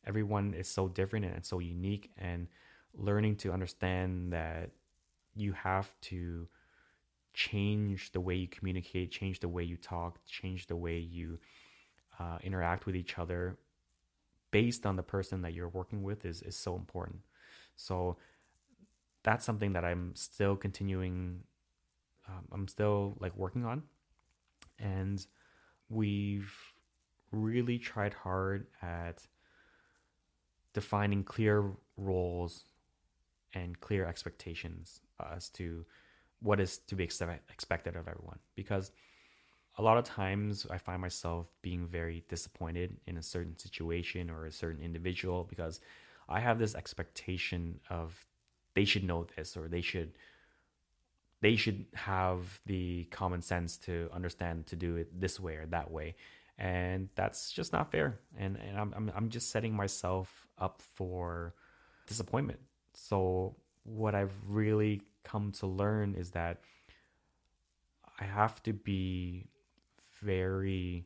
A: Everyone is so different and so unique, and learning to understand that you have to change the way you communicate, change the way you talk, change the way you interact with each other based on the person that you're working with is so important. So that's something that I'm still continuing. I'm still like working on, and we've really tried hard at defining clear roles and clear expectations as to what is to be expected of everyone. Because a lot of times I find myself being very disappointed in a certain situation or a certain individual because I have this expectation of they should know this, or they should have the common sense to understand to do it this way or that way, and that's just not fair. And I'm just setting myself up for disappointment. So what I've really come to learn is that I have to be very,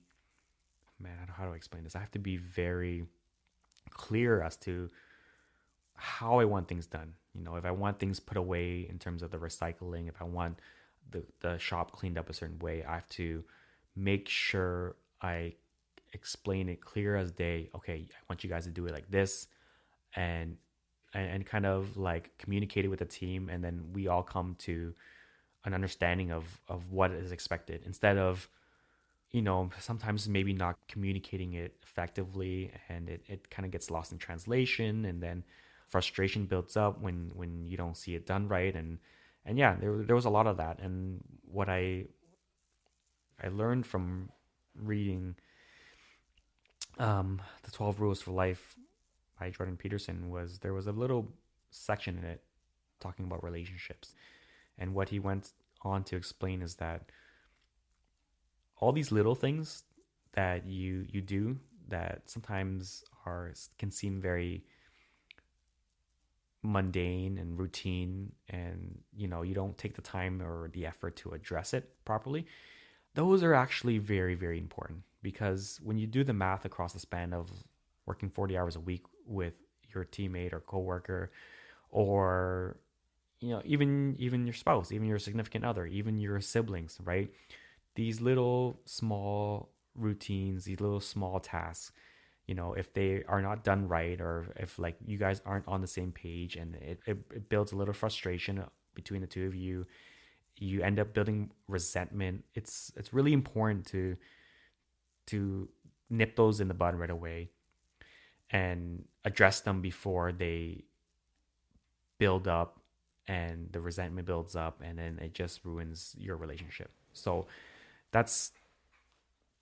A: man, how do I explain this? I have to be very clear as to how I want things done. If I want things put away in terms of the recycling, if I want the shop cleaned up a certain way, I have to make sure I explain it clear as day. Okay, I want you guys to do it like this, and and kind of like communicate it with the team, and then we all come to an understanding of what is expected instead of sometimes maybe not communicating it effectively, and it kind of gets lost in translation, and then frustration builds up when you don't see it done right. And yeah, there was a lot of that. And what I learned from reading the 12 Rules for Life by Jordan Peterson was there was a little section in it talking about relationships. And what he went on to explain is that all these little things that you do that sometimes can seem very mundane and routine, and you don't take the time or the effort to address it properly, those are actually very, very important. Because when you do the math across the span of working 40 hours a week with your teammate or coworker, or even your spouse, even your significant other, even your siblings, right? These little small routines, these little small tasks, if they are not done right, or if like you guys aren't on the same page, and it builds a little frustration between the two of you, you end up building resentment. It's really important to nip those in the bud right away and address them before they build up, and the resentment builds up, and then it just ruins your relationship. So that's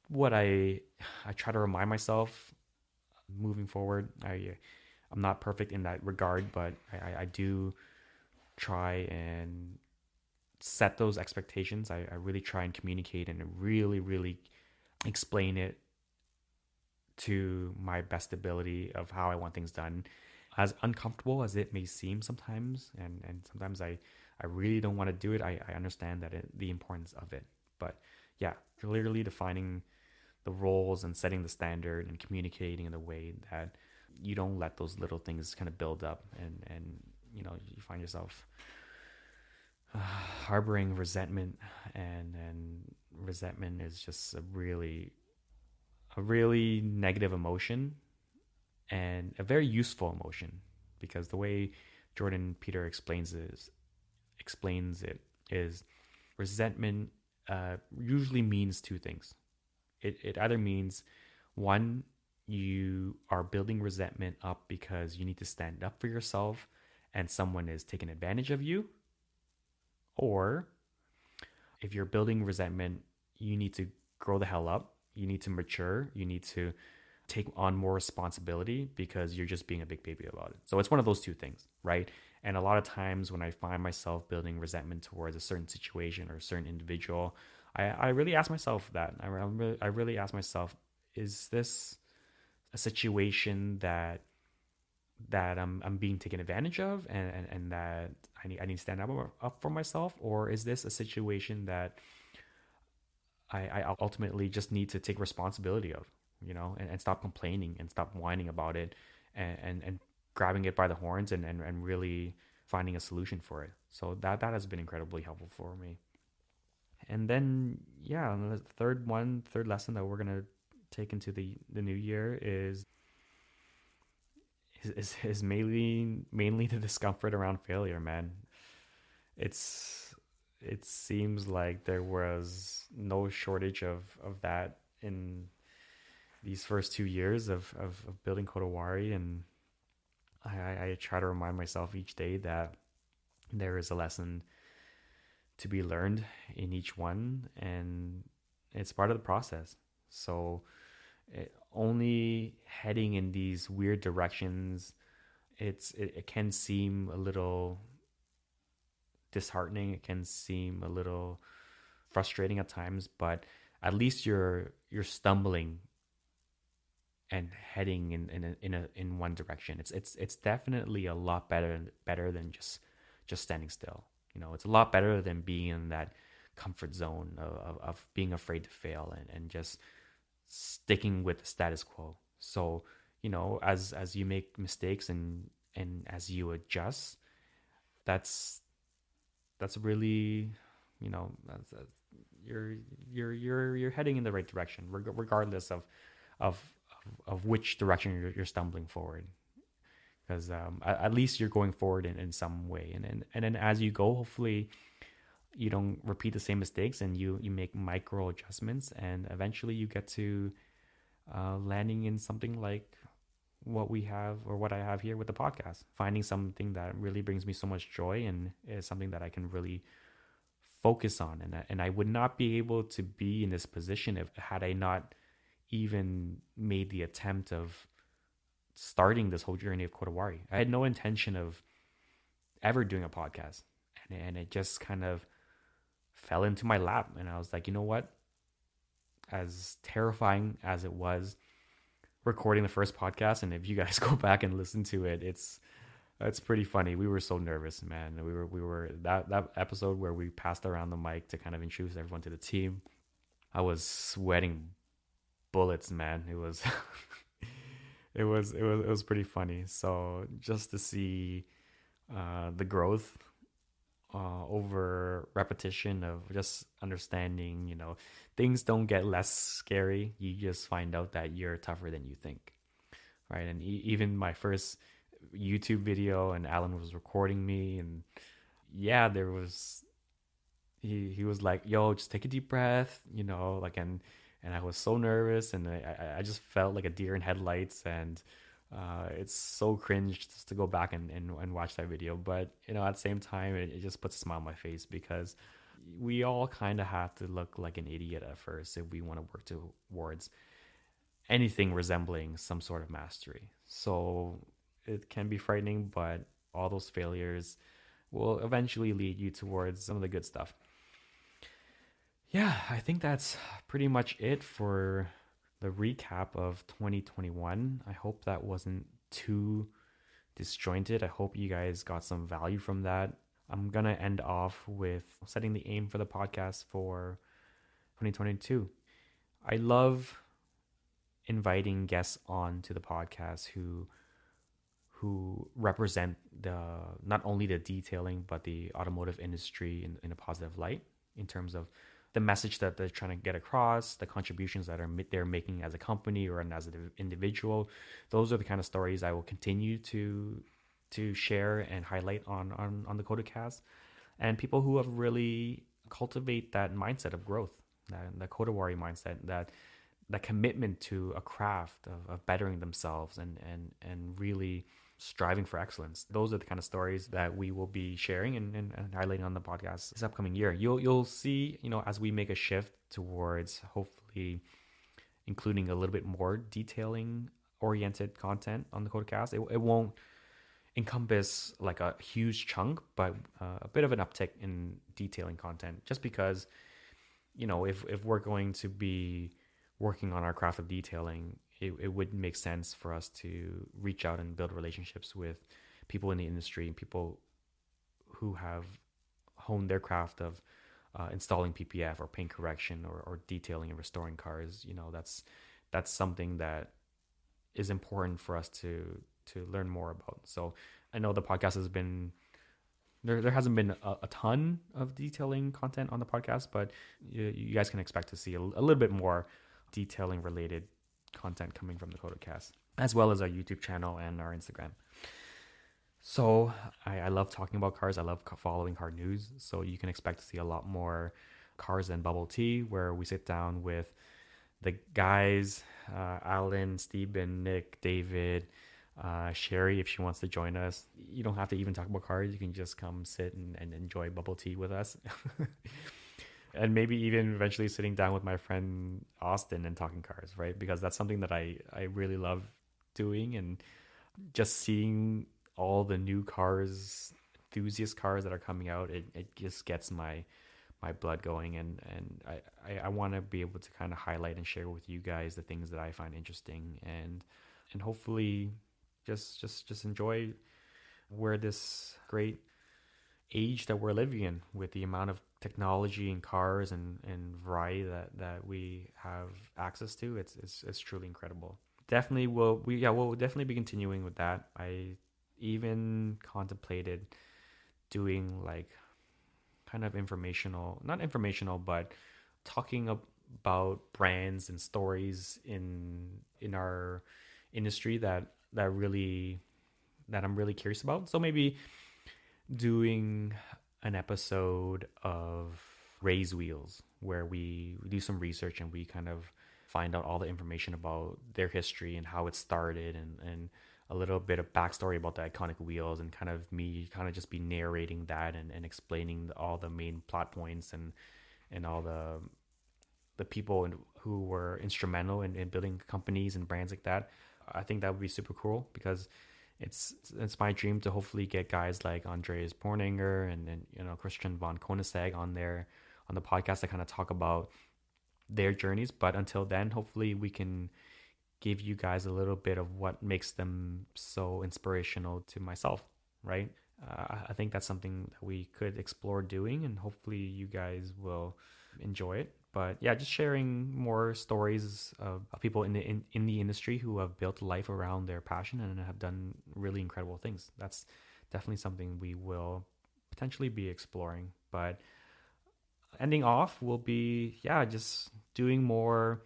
A: what I try to remind myself moving forward. I'm not perfect in that regard, but I do try and set those expectations. I really try and communicate and really, really explain it to my best ability of how I want things done, as uncomfortable as it may seem sometimes. And sometimes I really don't want to do it. I understand that the importance of it. But yeah, clearly defining the roles and setting the standard and communicating in a way that you don't let those little things kind of build up, and you find yourself harboring resentment, and resentment is just a really negative emotion, and a very useful emotion, because the way Jordan Peter explains it is resentment usually means two things. It either means, one, you are building resentment up because you need to stand up for yourself and someone is taking advantage of you, or if you're building resentment, you need to grow the hell up. You need to mature. You need to take on more responsibility because you're just being a big baby about it. So it's one of those two things, right? And a lot of times when I find myself building resentment towards a certain situation or a certain individual, I really ask myself that. I really ask myself, is this a situation that I'm being taken advantage of, and that I need to stand up for myself, or is this a situation that I ultimately just need to take responsibility of, and stop complaining and stop whining about it, and grabbing it by the horns, and really finding a solution for it. So that has been incredibly helpful for me. And then, yeah, the third lesson that we're gonna take into the new year is mainly the discomfort around failure, man. It seems like there was no shortage of that in these first 2 years of building Kodawari, and I try to remind myself each day that there is a lesson to be learned in each one, and it's part of the process. So only heading in these weird directions, it can seem a little disheartening. It can seem a little frustrating at times, but at least you're stumbling and heading in one direction. It's definitely a lot better than just standing still. It's a lot better than being in that comfort zone of being afraid to fail and just sticking with the status quo. So, as you make mistakes and as you adjust, that's that's really, that's you're heading in the right direction, regardless of of which direction you're stumbling forward. Because at least you're going forward in some way, and then as you go, hopefully you don't repeat the same mistakes, and you make micro adjustments, and eventually you get to landing in something like what we have or what I have here with the podcast, finding something that really brings me so much joy and is something that I can really focus on. And I would not be able to be in this position if had I not even made the attempt of starting this whole journey of Kodawari. I had no intention of ever doing a podcast, and it just kind of fell into my lap. And I was like, you know what? As terrifying as it was recording the first podcast, and if you guys go back and listen to it, it's pretty funny. We were so nervous, man. We were that episode where we passed around the mic to kind of introduce everyone to the team. I was sweating bullets, man. It was it was pretty funny. So just to see the growth over repetition of just understanding, things don't get less scary. You just find out that you're tougher than you think, right? And even my first YouTube video, and Alan was recording me, and yeah, there was he was like, "Yo, just take a deep breath," like, and I was so nervous, and I just felt like a deer in headlights, and it's so cringe just to go back and watch that video. But at the same time, it just puts a smile on my face, because we all kind of have to look like an idiot at first if we want to work towards anything resembling some sort of mastery. So it can be frightening, but all those failures will eventually lead you towards some of the good stuff. Yeah, I think that's pretty much it for the recap of 2021. I hope that wasn't too disjointed. I hope you guys got some value from that. I'm going to end off with setting the aim for the podcast for 2022. I love inviting guests on to the podcast who represent not only the detailing but the automotive industry in a positive light, in terms of the message that they're trying to get across, the contributions that they're making as a company or as an individual. Those are the kind of stories I will continue to share and highlight on the KodaCast, and people who have really cultivate that mindset of growth, the Kodawari mindset, that commitment to a craft of bettering themselves and really striving for excellence. Those are the kind of stories that we will be sharing and highlighting on the podcast this upcoming year. You'll see, as we make a shift towards hopefully including a little bit more detailing oriented content on the KodaCast. It won't encompass like a huge chunk, but a bit of an uptick in detailing content, just because, if we're going to be working on our craft of detailing, it would make sense for us to reach out and build relationships with people in the industry, people who have honed their craft of installing PPF or paint correction or detailing and restoring cars. That's something that is important for us to learn more about. So I know the podcast has been there hasn't been a ton of detailing content on the podcast, but you guys can expect to see a little bit more detailing related content coming from the KodaCast, as well as our YouTube channel and our Instagram. So I love talking about cars. I love following car news. So you can expect to see a lot more Cars and Bubble Tea, where we sit down with the guys, Alan, Steven, Nick, David, Sherry, if she wants to join us. You don't have to even talk about cars. You can just come sit and enjoy bubble tea with us. And maybe even eventually sitting down with my friend Austin and talking cars, right? Because that's something that I really love doing, and just seeing all the new cars, enthusiast cars that are coming out, it just gets my blood going, and I want to be able to kind of highlight and share with you guys the things that I find interesting, and hopefully just enjoy where this great age that we're living in with the amount of technology and cars and variety that we have access to. It's truly incredible. Definitely we'll definitely be continuing with that. I even contemplated doing like kind of informational, not informational, but talking about brands and stories in our industry that I'm really curious about. So maybe doing an episode of Raise Wheels where we do some research and we kind of find out all the information about their history and how it started and a little bit of backstory about the iconic wheels and kind of me kind of just be narrating that and explaining all the main plot points and all the people who were instrumental in building companies and brands like that. I think that would be super cool because it's my dream to hopefully get guys like Andreas Porninger and Christian von Koenigsegg on there on the podcast to kind of talk about their journeys. But until then, hopefully we can give you guys a little bit of what makes them so inspirational to myself, right? I think that's something that we could explore doing, and hopefully you guys will enjoy it. But yeah, just sharing more stories of people in the industry who have built life around their passion and have done really incredible things. That's definitely something we will potentially be exploring. But ending off will be just doing more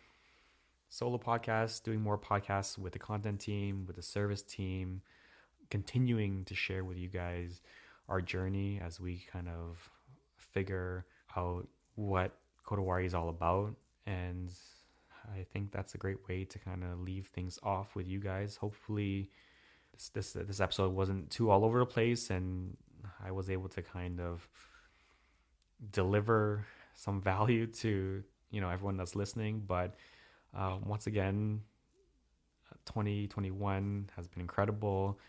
A: solo podcasts, doing more podcasts with the content team, with the service team, continuing to share with you guys our journey as we kind of figure out what Kodawari is all about. And I think that's a great way to kind of leave things off with you guys. Hopefully this episode wasn't too all over the place and I was able to kind of deliver some value to everyone that's listening. But once again, 2021 has been incredible,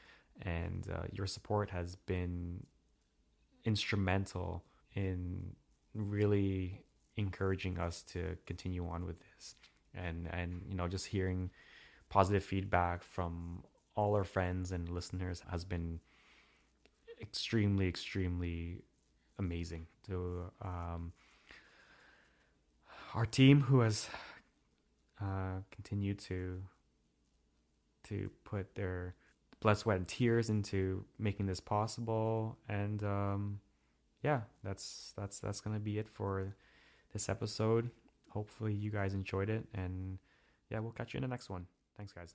A: and your support has been instrumental in really encouraging us to continue on with this. And just hearing positive feedback from all our friends and listeners has been extremely amazing. To our team who has continued to put their blood, sweat, and tears into making this possible. And that's gonna be it for this episode. Hopefully you guys enjoyed it, and we'll catch you in the next one. Thanks, guys.